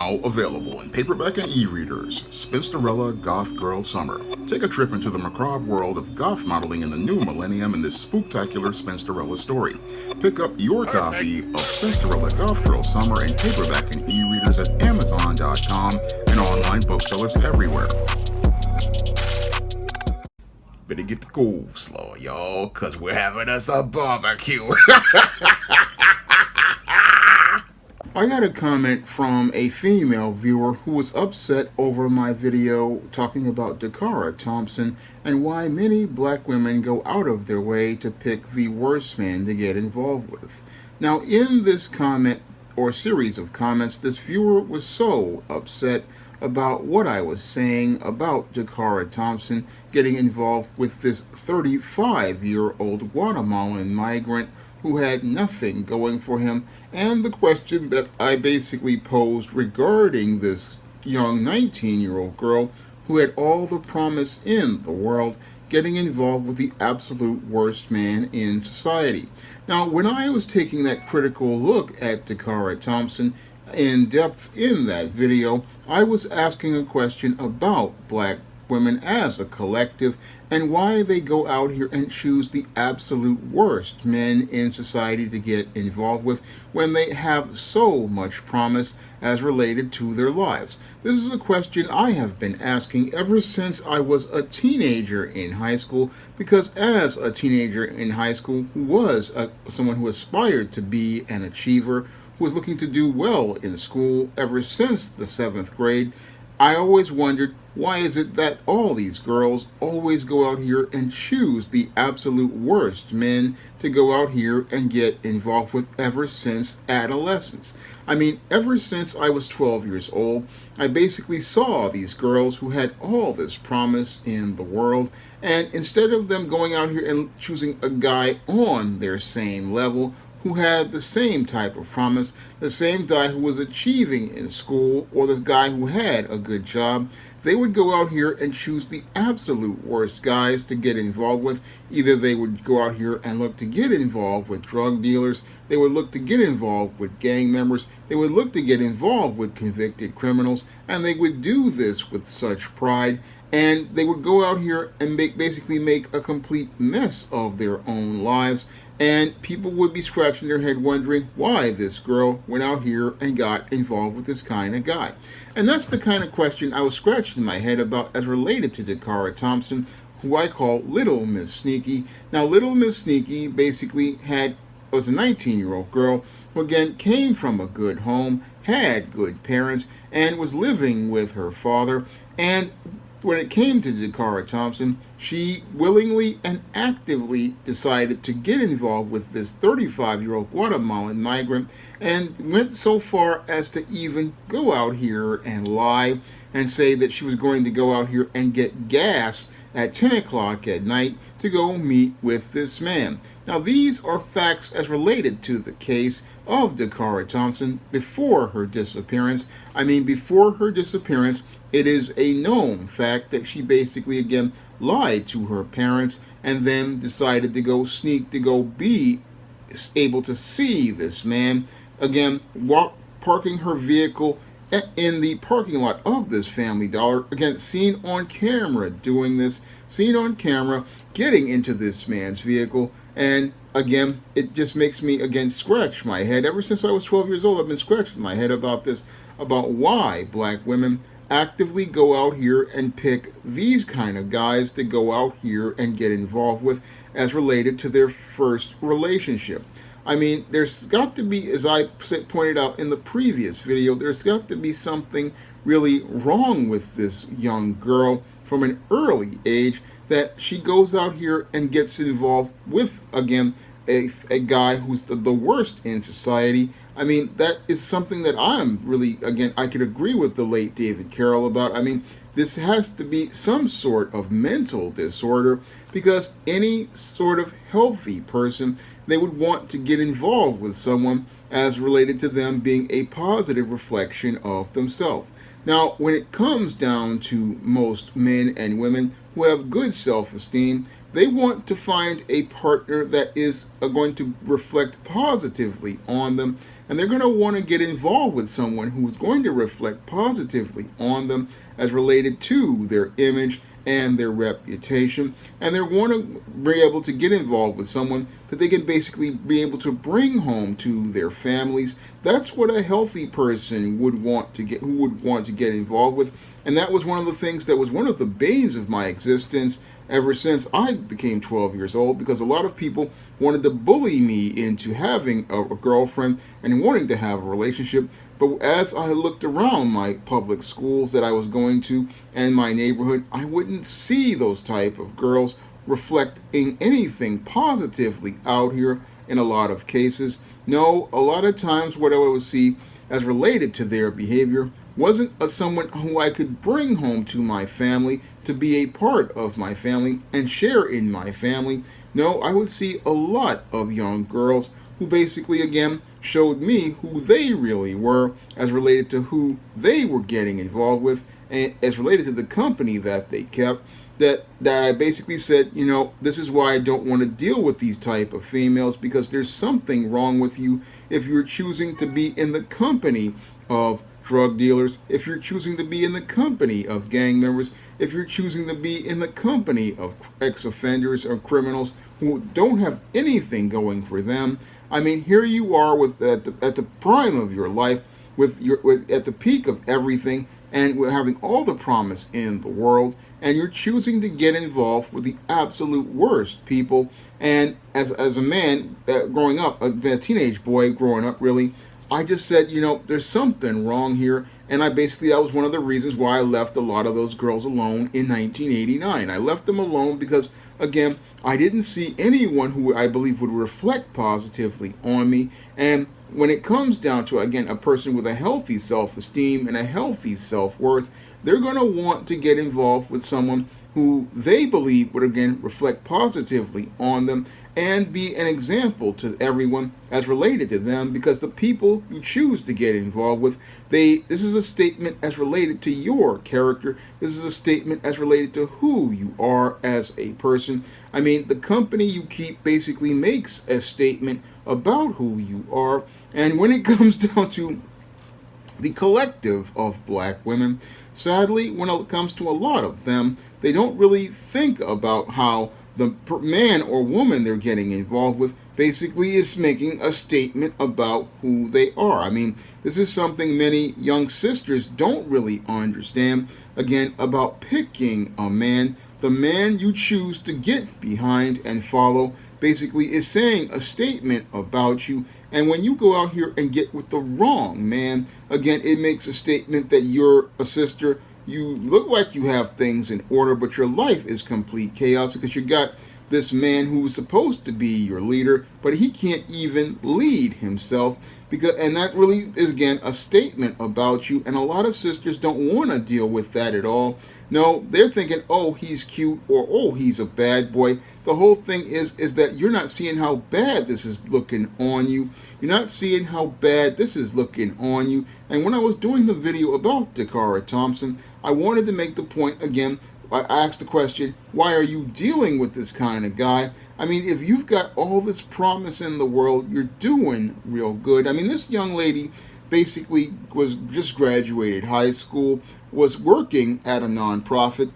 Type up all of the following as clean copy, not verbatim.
Now available in paperback and e-readers, Spinsterella Goth Girl Summer. Take a trip into the macabre world of goth modeling in the new millennium in this spooktacular Spinsterella story. Pick up your copy of Spinsterella Goth Girl Summer in paperback and e-readers at Amazon.com and online booksellers everywhere. Better get the coleslaw, y'all, cause we're having us a barbecue. I got a comment from a female viewer who was upset over my video talking about Dakara Thompson and why many black women go out of their way to pick the worst man to get involved with. Now, in this comment or series of comments, this viewer was so upset about what I was saying about Dakara Thompson getting involved with this 35-year-old Guatemalan migrant who had nothing going for him, and the question that I basically posed regarding this young 19-year-old girl who had all the promise in the world getting involved with the absolute worst man in society. Now, when I was taking that critical look at Dakara Thompson in depth in that video, I was asking a question about black women as a collective and why they go out here and choose the absolute worst men in society to get involved with when they have so much promise as related to their lives. This is a question I have been asking ever since I was a teenager in high school, because as a teenager in high school who was someone who aspired to be an achiever, who was looking to do well in school ever since the 7th grade, I always wondered, why is it that all these girls always go out here and choose the absolute worst men to go out here and get involved with ever since adolescence? I mean, ever since I was 12 years old, I basically saw these girls who had all this promise in the world, and instead of them going out here and choosing a guy on their same level, who had the same type of promise, the same guy who was achieving in school, or the guy who had a good job, they would go out here and choose the absolute worst guys to get involved with. Either they would go out here and look to get involved with drug dealers, they would look to get involved with gang members, they would look to get involved with convicted criminals, and they would do this with such pride, and they would go out here and basically make a complete mess of their own lives, and people would be scratching their head wondering why this girl went out here and got involved with this kind of guy. And that's the kind of question I was scratching my head about as related to Dakara Thompson, who I call Little Miss Sneaky. Now, Little Miss Sneaky basically was a 19-year-old girl who again came from a good home, had good parents, and was living with her father. And when it came to Dakara Thompson, she willingly and actively decided to get involved with this 35-year-old Guatemalan migrant, and went so far as to even go out here and lie and say that she was going to go out here and get gas at 10 o'clock at night to go meet with this man. Now, these are facts as related to the case of Dakara Thompson before her disappearance. Before her disappearance, it is a known fact that she basically, again, lied to her parents and then decided to go sneak to go be able to see this man, again, parking her vehicle in the parking lot of this Family Dollar, again, seen on camera doing this, seen on camera getting into this man's vehicle. And again, it just makes me, again, scratch my head. Ever since I was 12 years old, I've been scratching my head about this, about why black women actively go out here and pick these kind of guys to go out here and get involved with as related to their first relationship. There's got to be, as I pointed out in the previous video, there's got to be something really wrong with this young girl from an early age, that she goes out here and gets involved with, again, a guy who's the worst in society. That is something that I'm really, again, I could agree with the late David Carroll about. This has to be some sort of mental disorder, because any sort of healthy person, they would want to get involved with someone as related to them being a positive reflection of themselves. Now, when it comes down to most men and women who have good self-esteem, they want to find a partner that is going to reflect positively on them, and they're going to want to get involved with someone who's going to reflect positively on them as related to their image and their reputation, and they want to be able to get involved with someone that they can basically be able to bring home to their families. That's what a healthy person would want to get, who would want to get involved with, and that was one of the things that was one of the banes of my existence ever since I became 12 years old, because a lot of people wanted to bully me into having a girlfriend and wanting to have a relationship. But as I looked around my public schools that I was going to and my neighborhood, I wouldn't see those type of girls reflecting anything positively out here in a lot of cases. No, a lot of times what I would see as related to their behavior wasn't someone who I could bring home to my family to be a part of my family and share in my family. No, I would see a lot of young girls who basically, again, showed me who they really were as related to who they were getting involved with and as related to the company that they kept. That I basically said, this is why I don't want to deal with these type of females, because there's something wrong with you if you're choosing to be in the company of drug dealers, if you're choosing to be in the company of gang members, if you're choosing to be in the company of ex-offenders or criminals who don't have anything going for them. I mean, here you are with at the prime of your life, at the peak of everything, and we're having all the promise in the world, and you're choosing to get involved with the absolute worst people. And as a man growing up, a teenage boy growing up, really, I just said, there's something wrong here. And that was one of the reasons why I left a lot of those girls alone in 1989. I left them alone because, again, I didn't see anyone who I believe would reflect positively on me. And when it comes down to, again, a person with a healthy self-esteem and a healthy self-worth, they're going to want to get involved with someone who they believe would, again, reflect positively on them and be an example to everyone as related to them, because the people you choose to get involved with, this is a statement as related to your character. This is a statement as related to who you are as a person. I mean, the company you keep basically makes a statement about who you are. And when it comes down to the collective of black women, sadly, when it comes to a lot of them, they don't really think about how the man or woman they're getting involved with basically is making a statement about who they are. I mean, this is something many young sisters don't really understand, again, about picking a man. The man you choose to get behind and follow basically is saying a statement about you. And when you go out here and get with the wrong man, again, it makes a statement that you're a sister. You look like you have things in order, but your life is complete chaos because you got this man who's supposed to be your leader, but he can't even lead himself. And that really is, again, a statement about you. And a lot of sisters don't want to deal with that at all. No, they're thinking, oh, he's cute, or oh, he's a bad boy. The whole thing is that you're not seeing how bad this is looking on you. You're not seeing how bad this is looking on you. And when I was doing the video about Dakara Thompson, I wanted to make the point again. I asked the question, why are you dealing with this kind of guy? I mean, if you've got all this promise in the world, you're doing real good. I mean, this young lady basically was just graduated high school, was working at a nonprofit,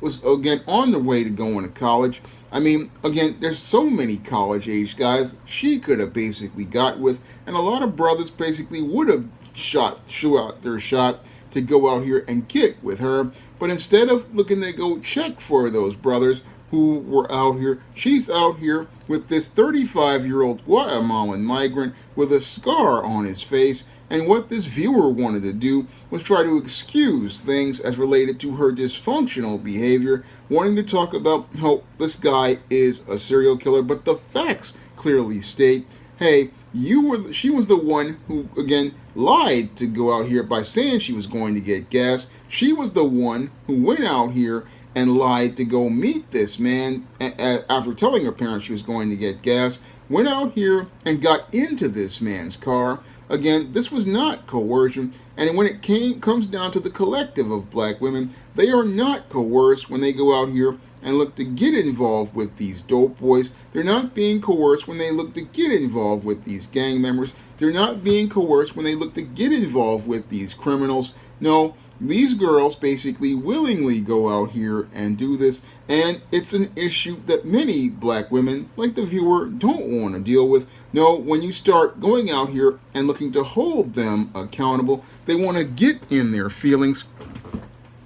was on the way to going to college. I mean, again, there's so many college-age guys she could have basically got with, and a lot of brothers basically would have shot their shot to go out here and get with her. But instead of looking to go check for those brothers who were out here, she's out here with this 35-year-old Guatemalan migrant with a scar on his face. And what this viewer wanted to do was try to excuse things as related to her dysfunctional behavior, wanting to talk about how this guy is a serial killer. But the facts clearly state, hey, she was the one who, again, lied to go out here by saying she was going to get gas. She was the one who went out here and lied to go meet this man after telling her parents she was going to get gas, went out here and got into this man's car. Again, this was not coercion. And when it comes down to the collective of black women, they are not coerced when they go out here and look to get involved with these dope boys. They're not being coerced when they look to get involved with these gang members. They're not being coerced when they look to get involved with these criminals. No, these girls basically willingly go out here and do this, and it's an issue that many black women, like the viewer, don't want to deal with. No, when you start going out here and looking to hold them accountable, they want to get in their feelings.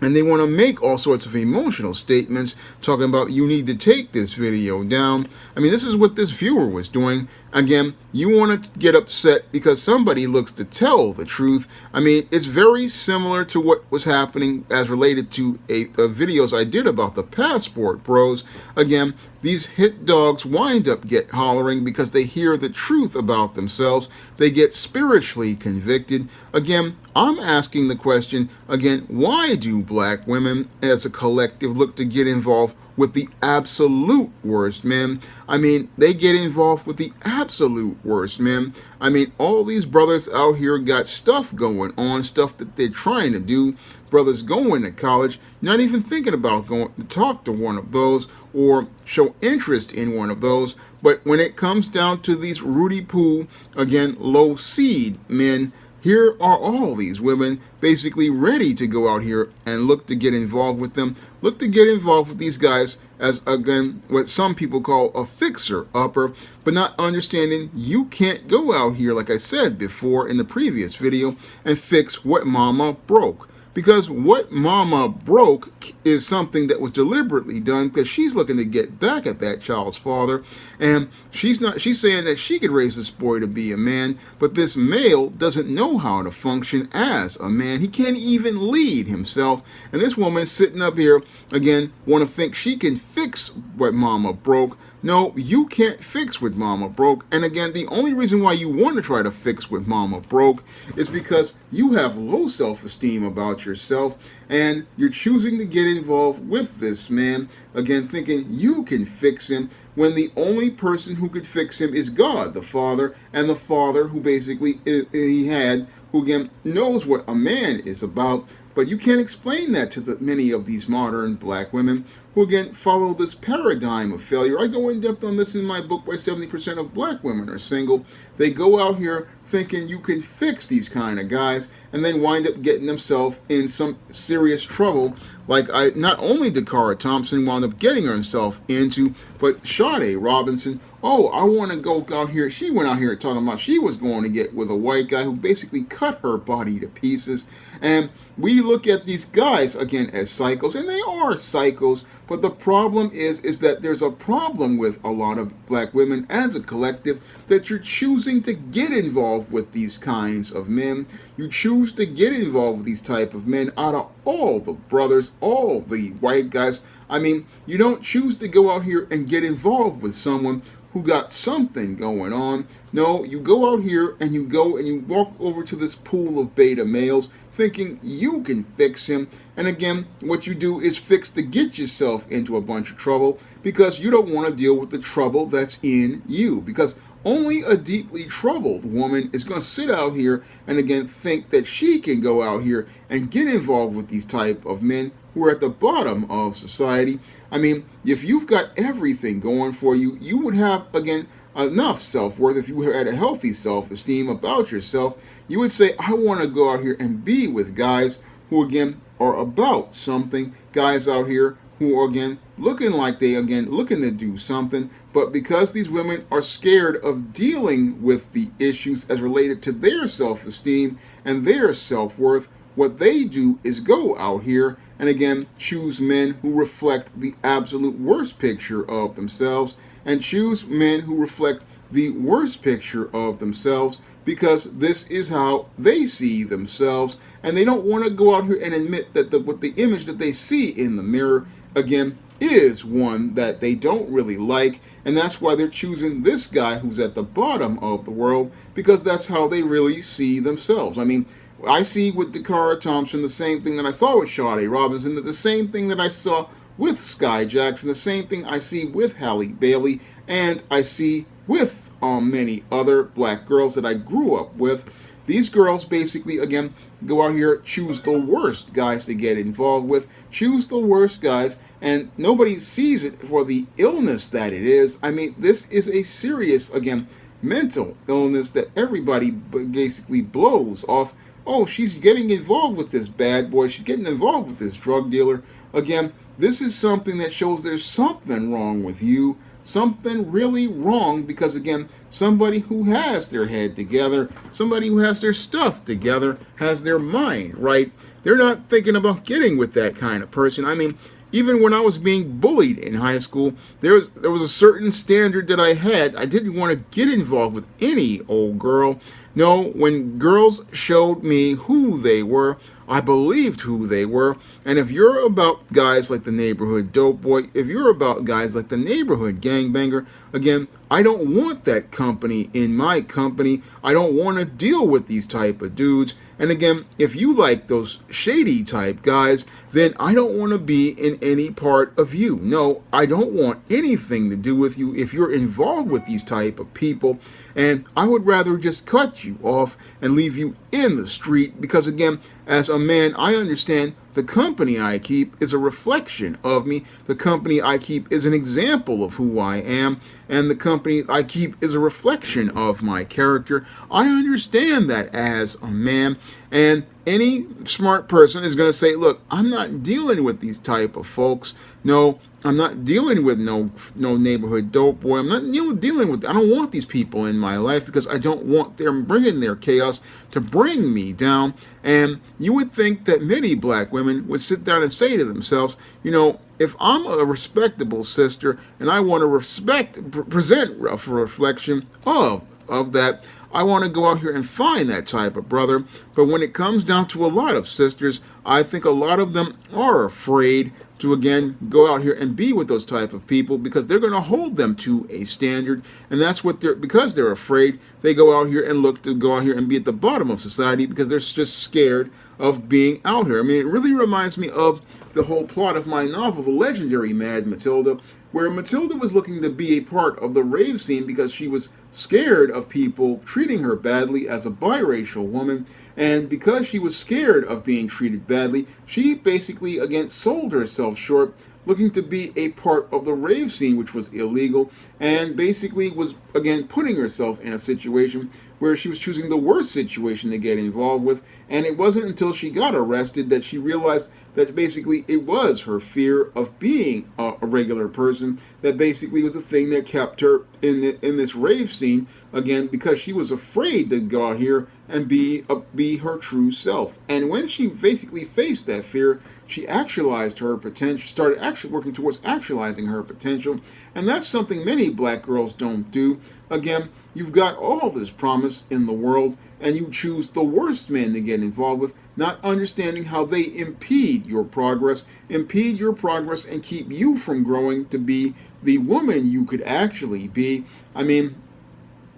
And they want to make all sorts of emotional statements talking about you need to take this video down. I mean, this is what this viewer was doing. Again, you want to get upset because somebody looks to tell the truth. I mean, it's very similar to what was happening as related to videos I did about the passport bros. Again, these hit dogs wind up hollering because they hear the truth about themselves. They get spiritually convicted. Again, I'm asking the question, again, why do black women as a collective look to get involved with the absolute worst men? I mean, they get involved with the absolute worst men. I mean, all these brothers out here got stuff going on, stuff that they're trying to do. Brothers going to college, not even thinking about going to talk to one of those or show interest in one of those. But when it comes down to these Rudy Poo, again, low seed men, here are all these women basically ready to go out here and look to get involved with them, look to get involved with these guys as, again, what some people call a fixer-upper, but not understanding you can't go out here, like I said before in the previous video, and fix what mama broke. Because what mama broke is something that was deliberately done because she's looking to get back at that child's father. And she's saying that she could raise this boy to be a man, but this male doesn't know how to function as a man. He can't even lead himself. And this woman sitting up here, again, want to think she can fix what mama broke. No, you can't fix what mama broke. And again, the only reason why you want to try to fix what mama broke is because you have low self-esteem about yourself and you're choosing to get involved with this man, again, thinking you can fix him when the only person who could fix him is God, the Father, and the Father who basically he had, who again knows what a man is about. But you can't explain that to many of these modern black women who again follow this paradigm of failure. I go in depth on this in my book, Why 70% of Black Women Are Single. They go out here thinking you can fix these kind of guys and then wind up getting themselves in some serious trouble. Like not only Dakara Thompson wound up getting herself into, but Sade Robinson. Oh, I want to go out here. She went out here talking about she was going to get with a white guy who basically cut her body to pieces. And we look at these guys, again, as psychos, and they are psychos, but the problem is that there's a problem with a lot of black women as a collective, that you're choosing to get involved with these kinds of men. You choose to get involved with these type of men out of all the brothers, all the white guys. I mean, you don't choose to go out here and get involved with someone who got something going on. No, you go out here and you go and you walk over to this pool of beta males thinking you can fix him. And again, what you do is fix to get yourself into a bunch of trouble because you don't want to deal with the trouble that's in you. Because only a deeply troubled woman is going to sit out here and again think that she can go out here and get involved with these type of men who are at the bottom of society. I mean, if you've got everything going for you, you would have, again, enough self-worth. If you had a healthy self-esteem about yourself, you would say, I want to go out here and be with guys who, again, are about something. Guys out here who are, again, looking like they, again, looking to do something. But because these women are scared of dealing with the issues as related to their self-esteem and their self-worth, what they do is go out here and again choose men who reflect the absolute worst picture of themselves and choose men who reflect the worst picture of themselves because this is how they see themselves, and they don't want to go out here and admit that what the image that they see in the mirror again is one that they don't really like, and that's why they're choosing this guy who's at the bottom of the world because that's how they really see themselves. I mean, I see with Dakara Thompson the same thing that I saw with Sade Robinson, the same thing that I saw with Sky Jackson, the same thing I see with Halle Bailey, and I see with many other black girls that I grew up with. these girls basically, again, go out here, choose the worst guys to get involved with, choose the worst guys, and nobody sees it for the illness that it is. I mean, this is a serious, again, mental illness that everybody basically blows off. Oh, she's getting involved with this bad boy. She's getting involved with this drug dealer. Again, this is something that shows there's something wrong with you. Something really wrong because, again, somebody who has their head together, somebody who has their stuff together, has their mind right. They're not thinking about getting with that kind of person. I mean, even when I was being bullied in high school, there was a certain standard that I had. I didn't want to get involved with any old girl. No, when girls showed me who they were, I believed who they were. And if you're about guys like the neighborhood dope boy, if you're about guys like the neighborhood gangbanger, again, I don't want that company in my company. I don't want to deal with these type of dudes. And again, if you like those shady type guys, then I don't want to be in any part of you. No, I don't want anything to do with you if you're involved with these type of people. And I would rather just cut you off and leave you in the street because, again, as a man, I understand the company I keep is a reflection of me. The company I keep is an example of who I am. And the company I keep is a reflection of my character. I understand that as a man. And any smart person is going to say, look, I'm not dealing with these type of folks. No, I'm not dealing with no neighborhood dope boy. I'm not dealing with, I don't want these people in my life because I don't want them bringing their chaos to bring me down. And you would think that many black women would sit down and say to themselves, you know, if I'm a respectable sister and I want to present a reflection of that, I want to go out here and find that type of brother. But when it comes down to a lot of sisters, I think a lot of them are afraid to, again, go out here and be with those type of people because they're going to hold them to a standard. And that's what because they're afraid, they go out here and look to go out here and be at the bottom of society because they're just scared of being out here. I mean, it really reminds me of the whole plot of my novel, The Legendary Mad Matilda, where Matilda was looking to be a part of the rave scene because she was scared of people treating her badly as a biracial woman. And because she was scared of being treated badly, she basically, again, sold herself short, looking to be a part of the rave scene, which was illegal, and basically was, again, putting herself in a situation where she was choosing the worst situation to get involved with. And it wasn't until she got arrested that she realized that basically it was her fear of being a regular person that basically was the thing that kept her in this rave scene, again, because she was afraid to go out here and be her true self. And when she basically faced that fear, she actualized her potential, started actually working towards actualizing her potential. And that's something many black girls don't do. Again, you've got all this promise in the world, and you choose the worst men to get involved with, not understanding how they impede your progress, and keep you from growing to be the woman you could actually be. I mean,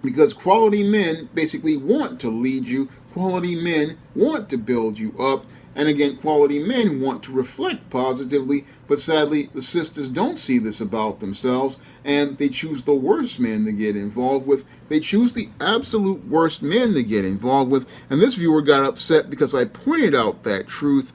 because quality men basically want to lead you, quality men want to build you up, and again, quality men want to reflect positively, but sadly, the sisters don't see this about themselves, and they choose the worst men to get involved with. They choose the absolute worst men to get involved with, and this viewer got upset because I pointed out that truth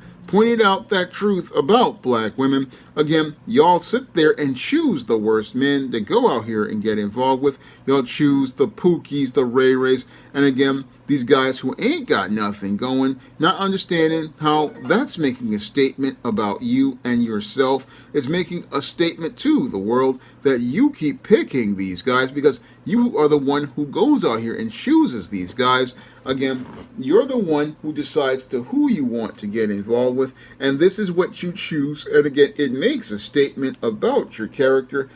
about black women. Again, y'all sit there and choose the worst men to go out here and get involved with. Y'all choose the Pookies, the Ray Rays, and again, these guys who ain't got nothing going, not understanding how that's making a statement about you and yourself. It's making a statement to the world that you keep picking these guys because you are the one who goes out here and chooses these guys. Again, you're the one who decides to who you want to get involved with, and this is what you choose. And again, it makes a statement about your character,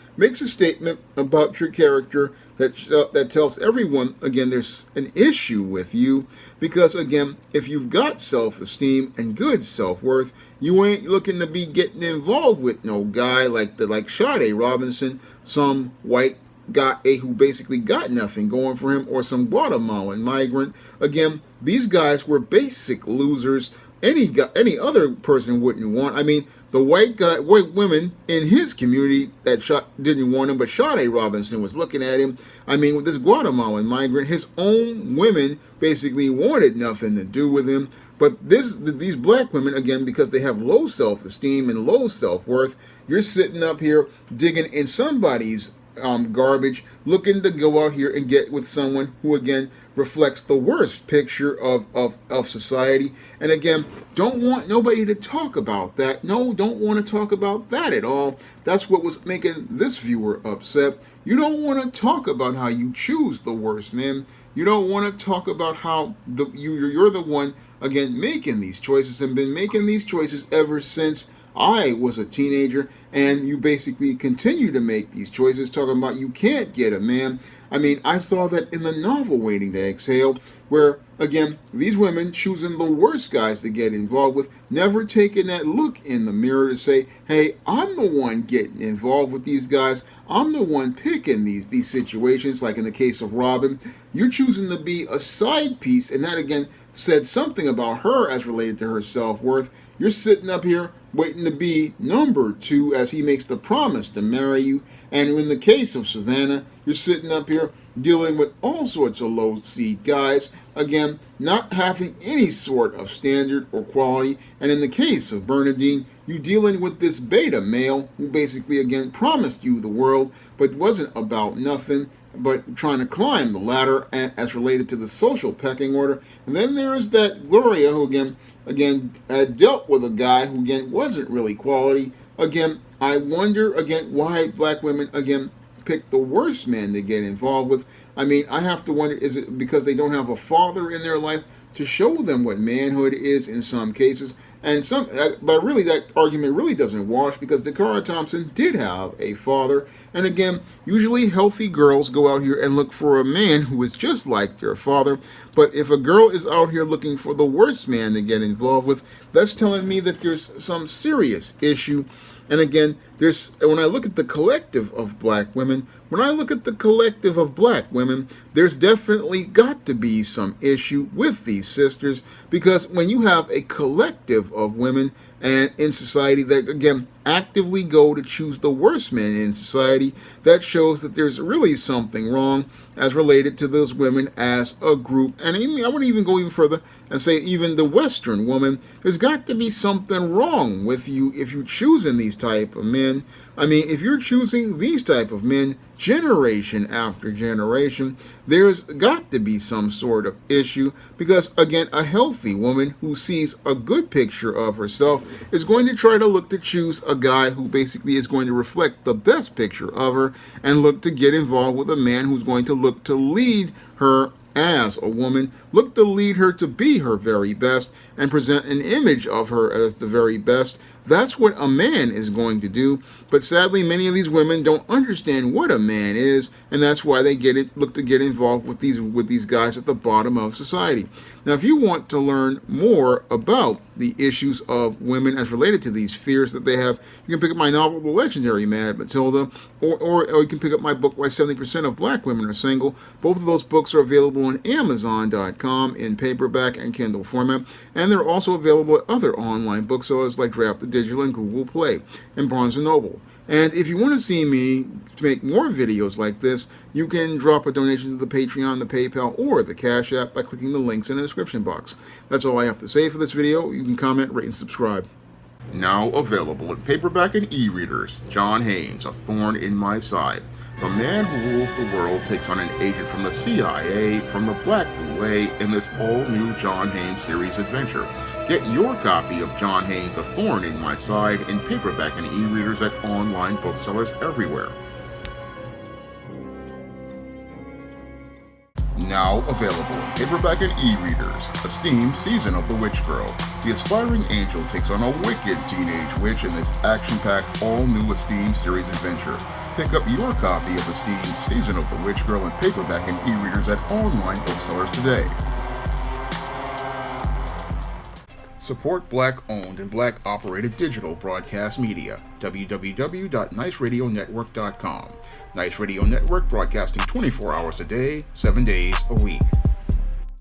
that tells everyone, again, there's an issue with you, because again, if you've got self-esteem and good self-worth, you ain't looking to be getting involved with no guy like Sade Robinson, some white guy who basically got nothing going for him, or some Guatemalan migrant. Again, these guys were basic losers. Any other person wouldn't want. I mean, the white women in his community that didn't want him, but Sade Robinson was looking at him. I mean, with this Guatemalan migrant, his own women basically wanted nothing to do with him. But these black women, again, because they have low self-esteem and low self-worth, you're sitting up here digging in somebody's garbage, looking to go out here and get with someone who, again, reflects the worst picture of society. And again, don't want nobody to talk about that. No, don't want to talk about that at all. That's what was making this viewer upset. You don't want to talk about how you choose the worst, man. You don't want to talk about how you're the one, again, making these choices and been making these choices ever since I was a teenager, and you basically continue to make these choices, talking about you can't get a man. I mean, I saw that in the novel Waiting to Exhale, where, again, these women choosing the worst guys to get involved with, never taking that look in the mirror to say, hey, I'm the one getting involved with these guys. I'm the one picking these situations, like in the case of Robin. You're choosing to be a side piece, and that, again, said something about her as related to her self-worth. You're sitting up here waiting to be number two as he makes the promise to marry you. And in the case of Savannah, you're sitting up here dealing with all sorts of low-seed guys, again, not having any sort of standard or quality. And in the case of Bernadine, you're dealing with this beta male who basically, again, promised you the world, but wasn't about nothing but trying to climb the ladder as related to the social pecking order. And then there is that Gloria who, again, dealt with a guy who, again, wasn't really quality. Again, I wonder, again, why black women, again, pick the worst men to get involved with. I mean, I have to wonder, is it because they don't have a father in their life to show them what manhood is in some cases? And but really that argument really doesn't wash, because Dakara Thompson did have a father. And again, usually healthy girls go out here and look for a man who is just like their father. But if a girl is out here looking for the worst man to get involved with, that's telling me that there's some serious issue. And again, when I look at the collective of black women, there's definitely got to be some issue with these sisters, because when you have a collective of women and in society that, again, actively go to choose the worst men in society, that shows that there's really something wrong as related to those women as a group. And I want to even go even further and say even the Western woman, there's got to be something wrong with you if you're choosing these type of men. I mean, if you're choosing these type of men generation after generation, there's got to be some sort of issue, because, again, a healthy woman who sees a good picture of herself is going to try to look to choose a guy who basically is going to reflect the best picture of her and look to get involved with a man who's going to look to lead her as a woman, look to lead her to be her very best and present an image of her as the very best. That's what a man is going to do. But sadly, many of these women don't understand what a man is, and that's why they look to get involved with these guys at the bottom of society. Now, if you want to learn more about the issues of women as related to these fears that they have, you can pick up my novel, The Legendary Mad Matilda, or you can pick up my book, Why 70% of Black Women Are Single. Both of those books are available on Amazon.com in paperback and Kindle format, and they're also available at other online booksellers like Draft the Digital and Google Play and Barnes & Noble. And if you want to see me to make more videos like this, you can drop a donation to the Patreon, the PayPal, or the Cash App by clicking the links in the description box. That's all I have to say for this video. You can comment, rate, and subscribe. Now available in paperback and e-readers, John Haynes, A Thorn in My Side. The man who rules the world takes on an agent from the CIA from the Black Boule in this all-new John Haynes series adventure. Get your copy of John Haynes' A Thorn in My Side in paperback and e-readers at online booksellers everywhere. Now available in paperback and e-readers, Esteemed Season of the Witch Girl. The aspiring angel takes on a wicked teenage witch in this action-packed, all-new Esteemed series adventure. Pick up your copy of Esteemed Season of the Witch Girl in paperback and e-readers at online booksellers today. Support Black-owned and Black-operated digital broadcast media. www.niceradionetwork.com. Nice Radio Network, broadcasting 24 hours a day, 7 days a week.